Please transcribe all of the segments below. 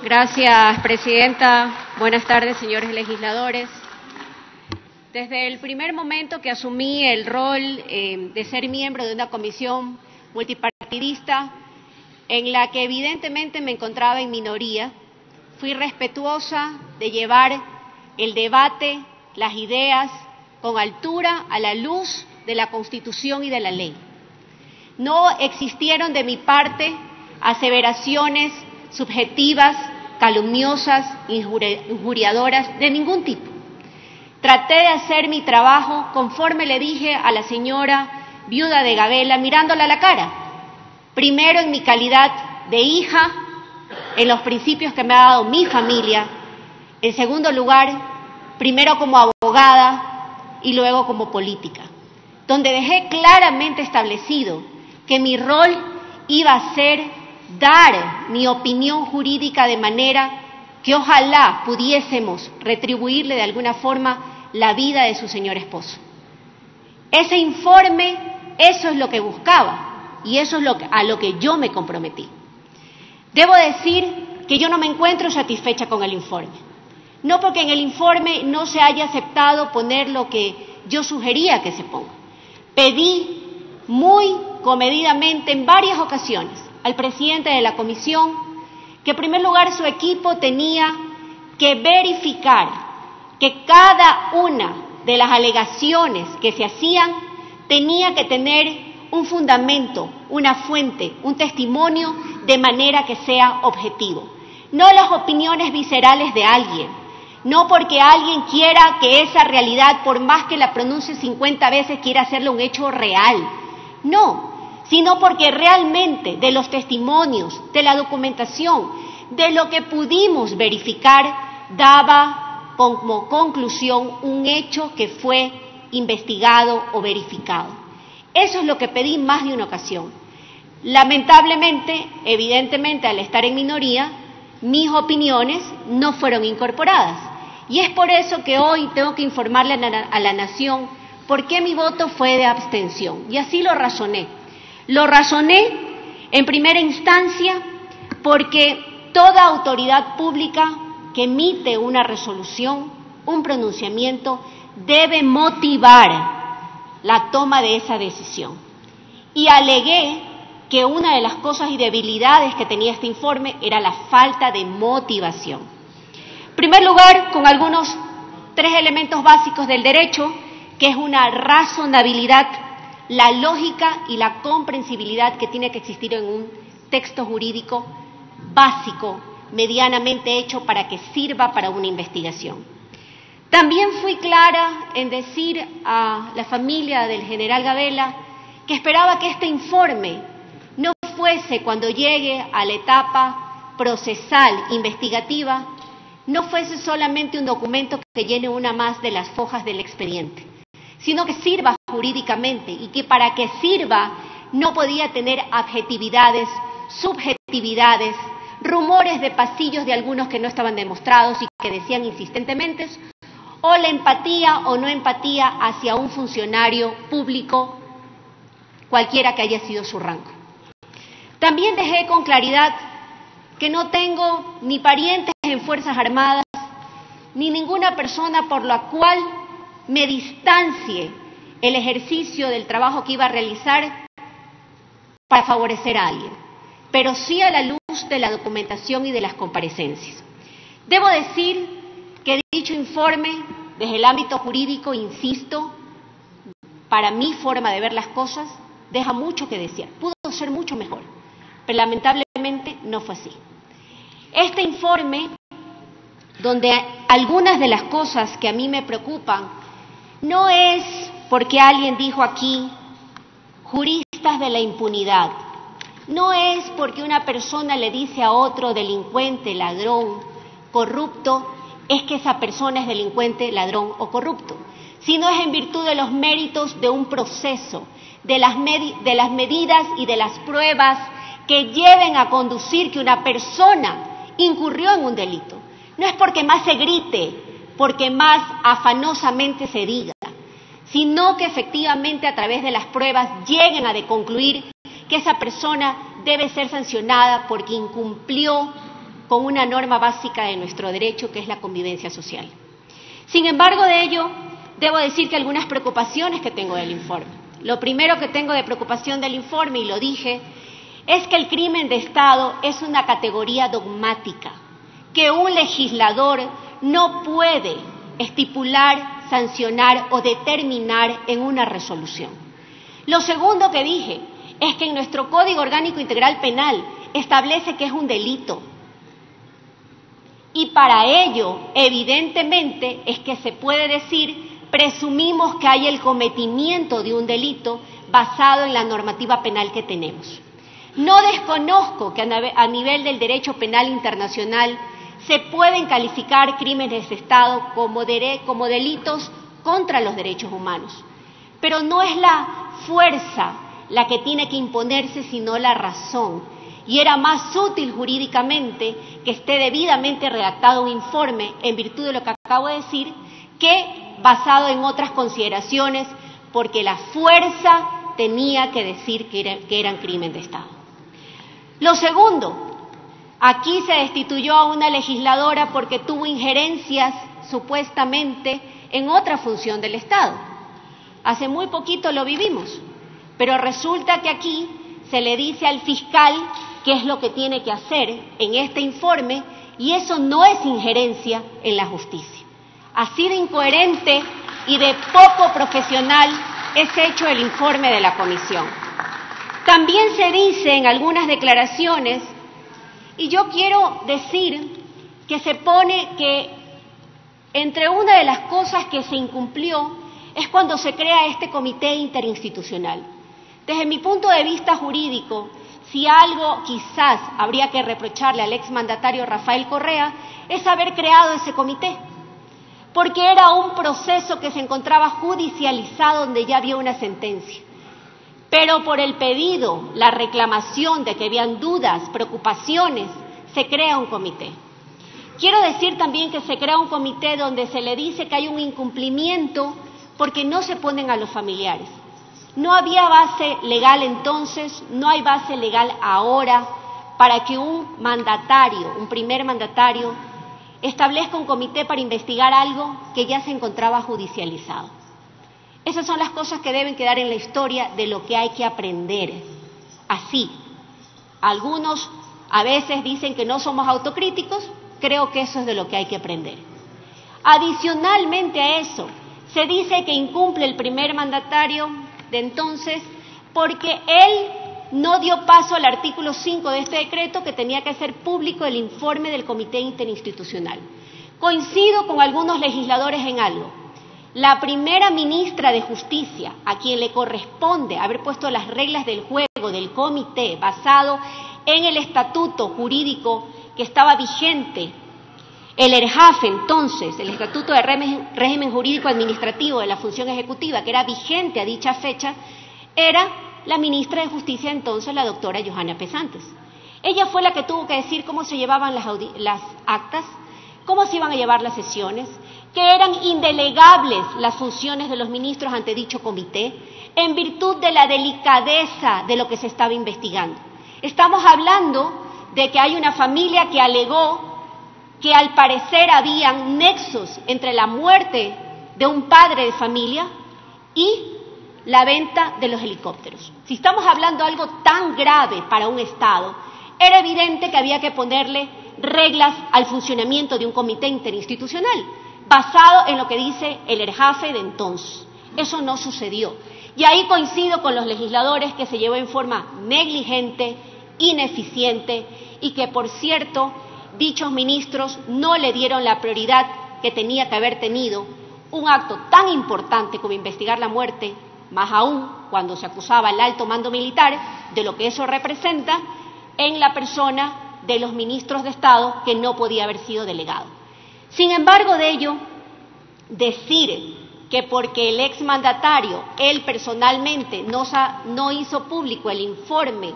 Gracias, presidenta. Buenas tardes, señores legisladores. Desde el primer momento que asumí el rol de ser miembro de una comisión multipartidista, en la que evidentemente me encontraba en minoría, fui respetuosa de llevar el debate, las ideas, con altura a la luz de la Constitución y de la ley. No existieron de mi parte aseveraciones subjetivas, calumniosas, injuriadoras, de ningún tipo. Traté de hacer mi trabajo conforme le dije a la señora viuda de Gabela, mirándola a la cara. Primero, en mi calidad de hija, en los principios que me ha dado mi familia. En segundo lugar, primero como abogada y luego como política, donde dejé claramente establecido que mi rol iba a ser dar mi opinión jurídica de manera que ojalá pudiésemos retribuirle de alguna forma la vida de su señor esposo. Ese informe, eso es lo que buscaba y eso es a lo que yo me comprometí. Debo decir que yo no me encuentro satisfecha con el informe, no porque en el informe no se haya aceptado poner lo que yo sugería que se ponga. Pedí muy comedidamente en varias ocasiones al presidente de la comisión que en primer lugar su equipo tenía que verificar que cada una de las alegaciones que se hacían tenía que tener un fundamento, una fuente, un testimonio, de manera que sea objetivo. No las opiniones viscerales de alguien, no porque alguien quiera que esa realidad, por más que la pronuncie 50 veces, quiera hacerle un hecho real. No, sino porque realmente de los testimonios, de la documentación, de lo que pudimos verificar, daba como conclusión un hecho que fue investigado o verificado. Eso es lo que pedí más de una ocasión. Lamentablemente, evidentemente, al estar en minoría, mis opiniones no fueron incorporadas. Y es por eso que hoy tengo que informarle a la Nación por qué mi voto fue de abstención. Y así lo razoné. Lo razoné en primera instancia porque toda autoridad pública que emite una resolución, un pronunciamiento, debe motivar la toma de esa decisión. Y alegué que una de las cosas y debilidades que tenía este informe era la falta de motivación. En primer lugar, con algunos 3 elementos básicos del derecho, que es una razonabilidad, la lógica y la comprensibilidad que tiene que existir en un texto jurídico básico, medianamente hecho para que sirva para una investigación. También fui clara en decir a la familia del general Gabela que esperaba que este informe no fuese, cuando llegue a la etapa procesal investigativa, no fuese solamente un documento que llene una más de las hojas del expediente, sino que sirva jurídicamente y que para que sirva no podía tener adjetividades, subjetividades, rumores de pasillos de algunos que no estaban demostrados y que decían insistentemente, o la empatía o no empatía hacia un funcionario público, cualquiera que haya sido su rango. También dejé con claridad que no tengo ni parientes en Fuerzas Armadas, ni ninguna persona por la cual me distancie el ejercicio del trabajo que iba a realizar para favorecer a alguien, pero sí a la luz de la documentación y de las comparecencias. Debo decir que dicho informe, desde el ámbito jurídico, insisto, para mi forma de ver las cosas, deja mucho que desear. Pudo ser mucho mejor, pero lamentablemente no fue así. Este informe, donde algunas de las cosas que a mí me preocupan, no es porque alguien dijo aquí, juristas de la impunidad, no es porque una persona le dice a otro delincuente, ladrón, corrupto, es que esa persona es delincuente, ladrón o corrupto, sino es en virtud de los méritos de un proceso, de las medidas y de las pruebas que lleven a conducir que una persona incurrió en un delito. No es porque más se grite, porque más afanosamente se diga, sino que efectivamente a través de las pruebas lleguen a concluir que esa persona debe ser sancionada porque incumplió con una norma básica de nuestro derecho, que es la convivencia social. Sin embargo, de ello, debo decir que algunas preocupaciones que tengo del informe. Lo primero que tengo de preocupación del informe, y lo dije, es que el crimen de Estado es una categoría dogmática, que un legislador no puede estipular, sancionar o determinar en una resolución. Lo segundo que dije es que en nuestro Código Orgánico Integral Penal establece que es un delito. Y para ello, evidentemente, es que se puede decir, presumimos que hay el cometimiento de un delito basado en la normativa penal que tenemos. No desconozco que a nivel del derecho penal internacional se pueden calificar crímenes de Estado como delitos contra los derechos humanos, pero no es la fuerza la que tiene que imponerse, sino la razón. Y era más útil jurídicamente que esté debidamente redactado un informe en virtud de lo que acabo de decir, que basado en otras consideraciones, porque la fuerza tenía que decir que eran crimen de Estado. Lo segundo, aquí se destituyó a una legisladora porque tuvo injerencias supuestamente en otra función del Estado. Hace muy poquito lo vivimos, pero resulta que aquí se le dice al fiscal qué es lo que tiene que hacer en este informe, y eso no es injerencia en la justicia. Así de incoherente y de poco profesional es hecho el informe de la comisión. También se dice en algunas declaraciones, y yo quiero decir que se pone que entre una de las cosas que se incumplió es cuando se crea este comité interinstitucional. Desde mi punto de vista jurídico, si algo quizás habría que reprocharle al exmandatario Rafael Correa es haber creado ese comité, porque era un proceso que se encontraba judicializado donde ya había una sentencia. Pero por el pedido, la reclamación de que habían dudas, preocupaciones, se crea un comité. Quiero decir también que se crea un comité donde se le dice que hay un incumplimiento porque no se ponen a los familiares. No había base legal entonces, no hay base legal ahora para que un mandatario, un primer mandatario, establezca un comité para investigar algo que ya se encontraba judicializado. Esas son las cosas que deben quedar en la historia de lo que hay que aprender. Así, algunos a veces dicen que no somos autocríticos, creo que eso es de lo que hay que aprender. Adicionalmente a eso, se dice que incumple el primer mandatario de entonces porque él no dio paso al artículo 5 de este decreto, que tenía que hacer público el informe del Comité Interinstitucional. Coincido con algunos legisladores en algo. La primera ministra de Justicia, a quien le corresponde haber puesto las reglas del juego del comité basado en el estatuto jurídico que estaba vigente, el ERJAFE entonces, el Estatuto de Régimen Jurídico Administrativo de la Función Ejecutiva, que era vigente a dicha fecha, era la ministra de Justicia entonces, la doctora Johanna Pesantes. Ella fue la que tuvo que decir cómo se llevaban las actas, cómo se iban a llevar las sesiones, que eran indelegables las funciones de los ministros ante dicho comité, en virtud de la delicadeza de lo que se estaba investigando. Estamos hablando de que hay una familia que alegó que al parecer habían nexos entre la muerte de un padre de familia y la venta de los helicópteros. Si estamos hablando de algo tan grave para un Estado, era evidente que había que ponerle reglas al funcionamiento de un comité interinstitucional, basado en lo que dice el ERJAFE de entonces. Eso no sucedió. Y ahí coincido con los legisladores que se llevó en forma negligente, ineficiente, y que, por cierto, dichos ministros no le dieron la prioridad que tenía que haber tenido un acto tan importante como investigar la muerte, más aún cuando se acusaba al alto mando militar de lo que eso representa en la persona de los ministros de Estado, que no podía haber sido delegado. Sin embargo, de ello, decir que porque el exmandatario, él personalmente, no hizo público el informe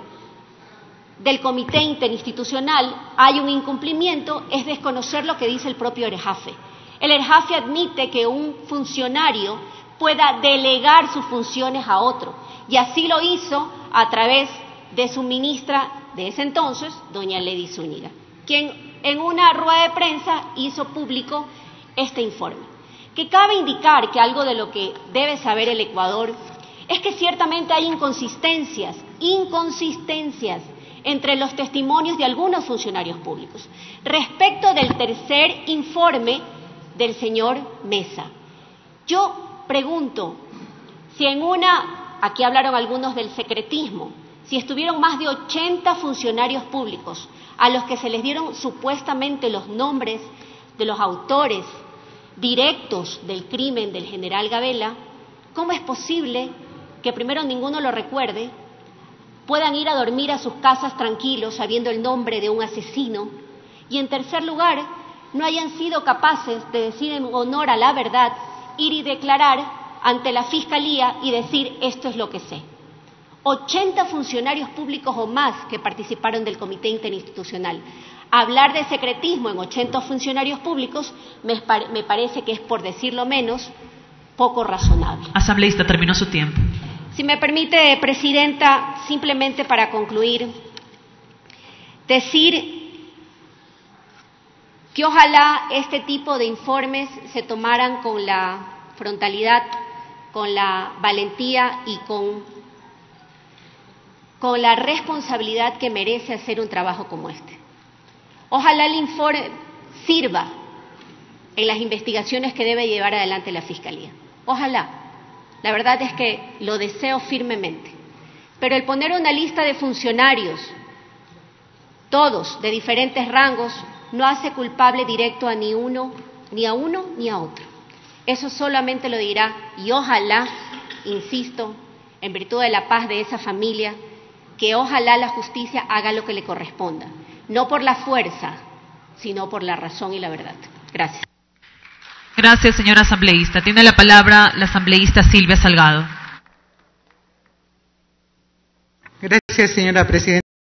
del Comité Interinstitucional, hay un incumplimiento, es desconocer lo que dice el propio ERJAFE. El ERJAFE admite que un funcionario pueda delegar sus funciones a otro, y así lo hizo a través de su ministra de ese entonces, doña Lady Zúñiga, quien en una rueda de prensa hizo público este informe. Que cabe indicar que algo de lo que debe saber el Ecuador es que ciertamente hay inconsistencias entre los testimonios de algunos funcionarios públicos respecto del tercer informe del señor Mesa. Yo pregunto si aquí hablaron algunos del secretismo, si estuvieron más de 80 funcionarios públicos a los que se les dieron supuestamente los nombres de los autores directos del crimen del general Gabela, ¿cómo es posible que primero ninguno lo recuerde, puedan ir a dormir a sus casas tranquilos sabiendo el nombre de un asesino y, en tercer lugar, no hayan sido capaces de decir en honor a la verdad, ir y declarar ante la Fiscalía y decir esto es lo que sé? 80 funcionarios públicos o más que participaron del Comité Interinstitucional. Hablar de secretismo en 80 funcionarios públicos me parece que es, por decirlo menos, poco razonable. Asambleísta, terminó su tiempo. Si me permite, Presidenta, simplemente para concluir, decir que ojalá este tipo de informes se tomaran con la frontalidad, con la valentía y con la responsabilidad que merece hacer un trabajo como este. Ojalá el informe sirva en las investigaciones que debe llevar adelante la Fiscalía. Ojalá. La verdad es que lo deseo firmemente. Pero el poner una lista de funcionarios, todos de diferentes rangos, no hace culpable directo a ni a uno ni a otro. Eso solamente lo dirá, y ojalá, insisto, en virtud de la paz de esa familia, que ojalá la justicia haga lo que le corresponda, no por la fuerza, sino por la razón y la verdad. Gracias. Gracias, señora asambleísta. Tiene la palabra la asambleísta Silvia Salgado. Gracias, señora presidenta.